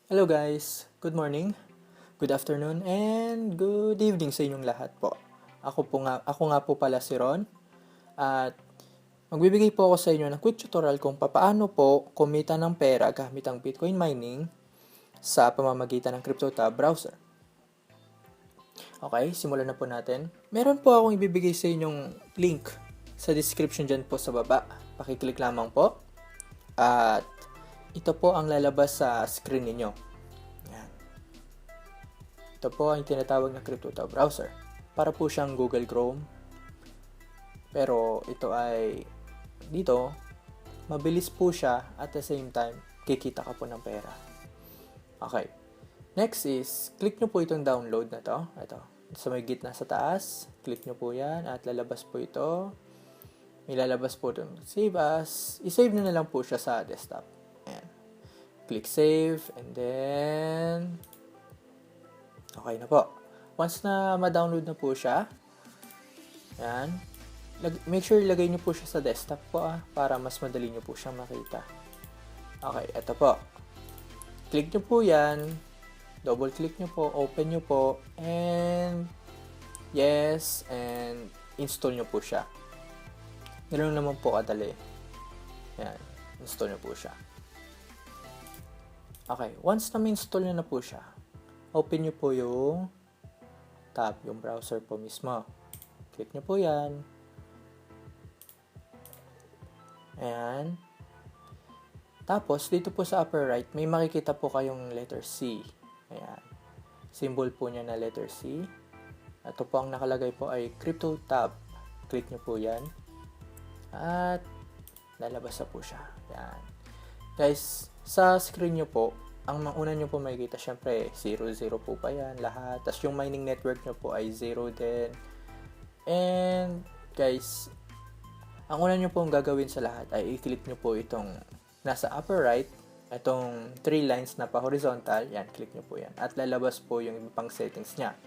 Hello guys, good morning, good afternoon, and good evening sa inyong lahat po. Ako nga po pala si Ron at magbibigay po ako sa inyo ng quick tutorial kung paano po kumita ng pera gamit ang Bitcoin mining sa pamamagitan ng CryptoTab browser. Okay, simulan na po natin. Meron po akong ibibigay sa inyong link sa description dyan po sa baba. Pakiclick lamang po at ito po ang lalabas sa screen ninyo. Yan. Ito po ang tinatawag na CryptoTab browser. Para po siyang Google Chrome. Pero ito ay dito, mabilis po siya at the same time, kikita ka po ng pera. Okay. Next is, click nyo po itong download na to. Ito. Sa may gitna sa taas, click nyo po yan at lalabas po ito. May lalabas po itong save as. I-save nyo na lang po siya sa desktop. Click save, and then, okay na po. Once na ma-download na po siya, yan, make sure ilagay nyo po siya sa desktop po para mas madali nyo po siyang makita. Okay, eto po. Click nyo po yan, double click nyo po, open nyo po, and yes, and install nyo po siya. Ganoon naman po kadali. Yan, install nyo po siya. Okay, once na ma-install nyo na po siya, open nyo po yung tab, yung browser po mismo. Click nyo po yan. Ayan. Tapos, dito po sa upper right, may makikita po kayong letter C. Ayan. Symbol po niya na letter C. Ito po ang nakalagay po ay CryptoTab. Click nyo po yan. At, lalabas na po siya. Ayan. Guys, sa screen nyo po, ang una nyo po makikita, syempre, 0 po pa yan, lahat. Tapos yung mining network nyo po ay 0 din. And, guys, ang una nyo pong gagawin sa lahat ay i-click nyo po itong nasa upper right, itong 3 lines na pa horizontal, yan, click nyo po yan. At lalabas po yung iba pang settings niya,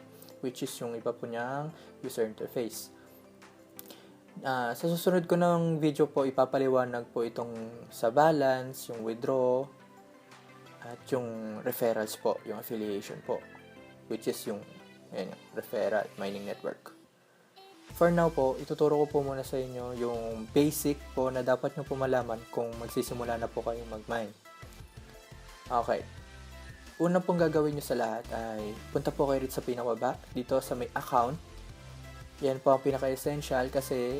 which is yung iba po niyang user interface. Sa susunod ko ng video po, ipapaliwanag po itong sa balance, yung withdraw, at yung referrals po, yung affiliation po, which is yung referral mining network. For now po, ituturo ko po muna sa inyo yung basic po na dapat nyo po malaman kung magsisimula na po kayong mag-mine. Okay. Una pong gagawin nyo sa lahat ay punta po kayo rito sa pinakababa, dito sa may account. Yan po ang pinaka-essential kasi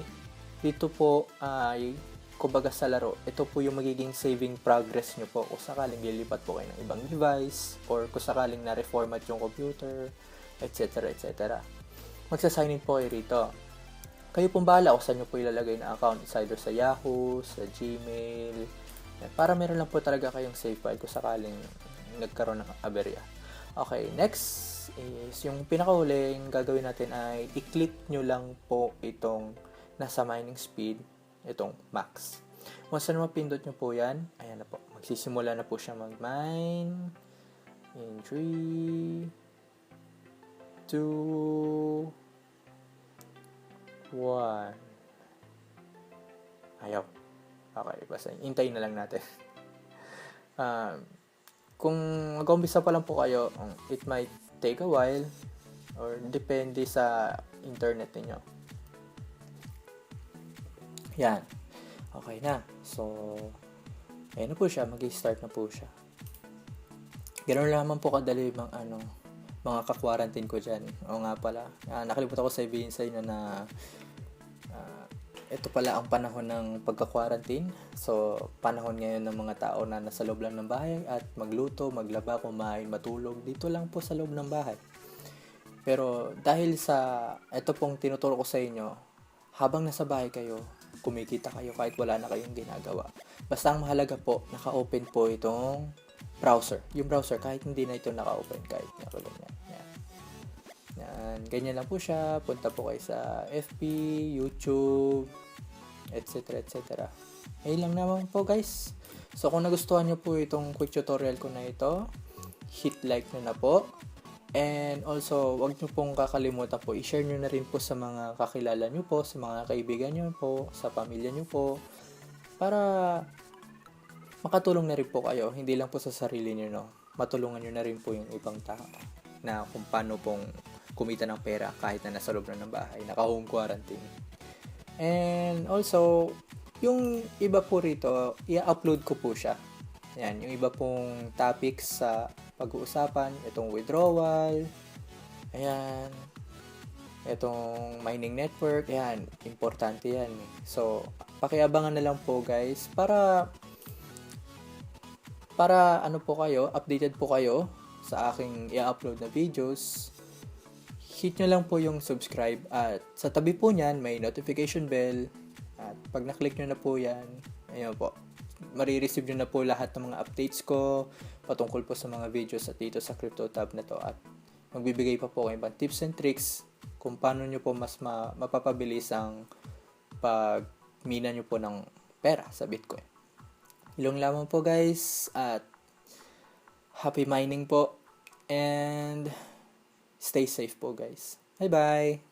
dito po ay, kumbaga sa laro, ito po yung magiging saving progress nyo po kung sakaling lilipat po kayo ng ibang device or kung sakaling na-reformat yung computer, etc. etc. Magsasign in po kayo rito. Kayo pong bahala kung saan nyo po ilalagay na account. It's either sa Yahoo, sa Gmail, para meron lang po talaga kayong save file kung sakaling nagkaroon ng aberya. Okay, next is yung pinakahuling gagawin natin ay i-click nyo lang po itong nasa mining speed, itong max. Once na mapindot nyo po yan, ayan na po. Magsisimula na po siya mag-mine. In 3, 2, 1. Ayaw. Okay, basta hintayin na lang natin. Kung mag-umpisa pa lang po kayo, it might take a while or depende sa internet niyo. Yan. Okay na. So, ayan na po siya. Mag-start na po siya. Ganoon naman po kadali mga ka-quarantine ko dyan. O nga pala. Nakalimutan ko sabihin sa inyo na ito pala ang panahon ng pagka-quarantine. So, panahon ngayon ng mga tao na nasa loob lang ng bahay at magluto, maglaba, kumain, matulog. Dito lang po sa loob ng bahay. Pero dahil sa ito pong tinuturo ko sa inyo, habang nasa bahay kayo, kumikita kayo kahit wala na kayong ginagawa. Basta ang mahalaga po, naka-open po itong browser. Yung browser, kahit hindi na ito naka-open, kahit nakaganyan. Yan. Ganyan lang po siya. Punta po kayo sa FB, YouTube, etc. etc. Ayun lang naman po guys. So kung nagustuhan nyo po itong quick tutorial ko na ito, hit like nyo na po. And also, wag nyo pong kakalimutan po, i-share nyo na rin po sa mga kakilala nyo po, sa mga kaibigan nyo po, sa pamilya nyo po, para makatulong na rin po kayo, hindi lang po sa sarili nyo, no? Matulungan nyo na rin po yung ibang tao na kung paano pong kumita ng pera kahit na nasa loob na ng bahay, naka-home quarantine. And also, yung iba po rito, i-upload ko po siya. Yan, yung iba pong topics sa pag-uusapan, itong withdrawal, ayan, itong mining network, ayan, importante yan. So, pakiabangan na lang po guys, para ano po kayo, updated po kayo sa aking i-upload na videos. Hit nyo lang po yung subscribe at sa tabi po niyan may notification bell at pag na-click nyo na po yan, ayun po, marireceive nyo na po lahat ng mga updates ko patungkol po sa mga videos at dito sa Crypto Tab na to at magbibigay pa po kayo ibang tips and tricks kung paano nyo po mas mapapabilis ang pagmina nyo po ng pera sa Bitcoin. Ilong lamang po guys at happy mining po and stay safe po guys. Bye bye!